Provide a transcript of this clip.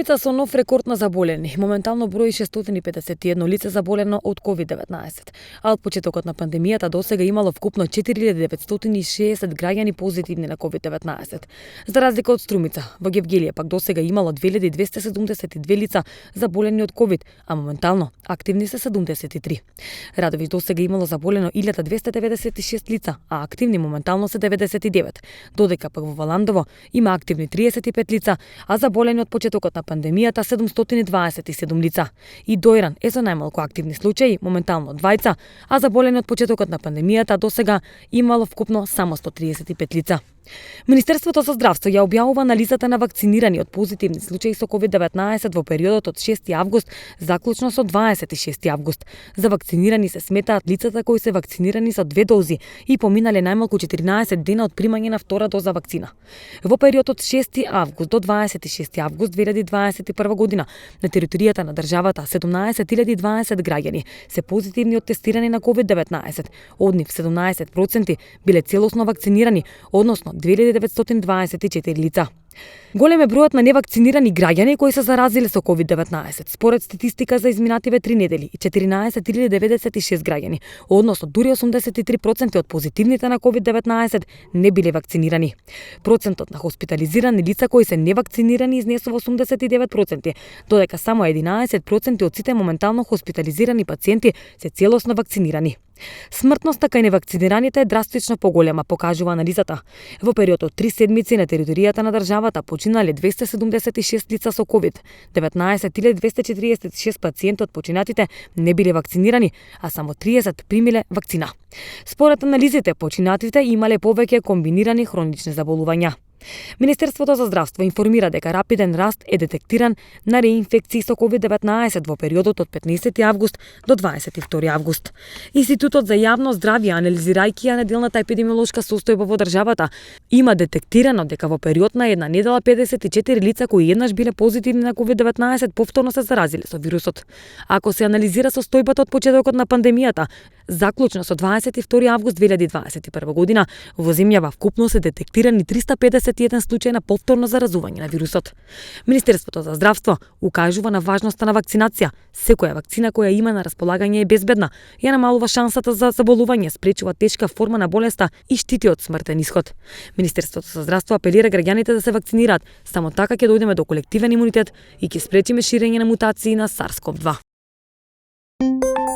Струмица со нов рекорд на заболени. Моментално брои 651 лице заболено од COVID-19. А од почетокот на пандемијата досега имало вкупно 4960 граѓани позитивни на COVID-19. За разлика од Струмица, во Гевгелија пак досега имало 2272 лица заболени од COVID, а моментално активни се 73. Радовиш досега имало заболено 1296 лица, а активни моментално се 99. Додека пак во Валандово има активни 35 лица, а заболени од почетокот на пандемијата 727 лица. И Дојран е со најмалку активни случаи, моментално 2, а заболени од почетокот на пандемијата досега имало вкупно само 135 лица. Министерството за здравство ја објавува анализата на вакцинирани од позитивни случаи со COVID-19 во периодот од 6 август заклучно со 26 август. За вакцинирани се сметаат лицата кои се вакцинирани со 2 дози и поминале најмалку 14 дена од примање на втора доза вакцина. Во период од 6 август до 26 август 2021 година на територијата на државата 17.020 граѓани се позитивни од тестирани на COVID-19. Од нив 17% биле целосно вакцинирани, односно 2924 лица. Голем е бројот на невакцинирани граѓани кои се заразиле со COVID-19. Според статистика за изминативе 3 недели, 14.096 граѓани, односно дури 83% од позитивните на COVID-19 не биле вакцинирани. Процентот на хоспитализирани лица кои се невакцинирани изнесува 89%, додека само 11% од сите моментално хоспитализирани пациенти се целосно вакцинирани. Смртноста кај невакцинираните е драстично поголема, покажува анализата. Во период од 3 седмици на територијата на државата починале 276 лица со COVID. 19.246 пациенти од починатите не биле вакцинирани, а само 30 примиле вакцина. Според анализите, починатите имале повеќе комбинирани хронични заболувања. Министерството за здравство информира дека рапиден раст е детектиран на реинфекции со COVID-19 во периодот од 15 август до 22 август. Институтот за јавно здравје, анализирајќи ја неделната епидемиолошка состојба во државата, има детектирано дека во период на една недела 54 лица кои еднаш биле позитивни на COVID-19 повторно се заразиле со вирусот. Ако се анализира состојбата од почетокот на пандемијата, заклучно со 22 август 2021 година, во земјава вкупно се детектирани 351 случаи на повторно заразување на вирусот. Министерството за здравство укажува на важноста на вакцинација. Секоја вакцина која има на располагање е безбедна, ја намалува шансата за заболување, спречува тешка форма на болеста и штити од смртен исход. Министерството за здравство апелира граѓаните да се вакцинираат, само така ќе дојдеме до колективен имунитет и ќе спречиме ширење на мутации на SARS-CoV-2.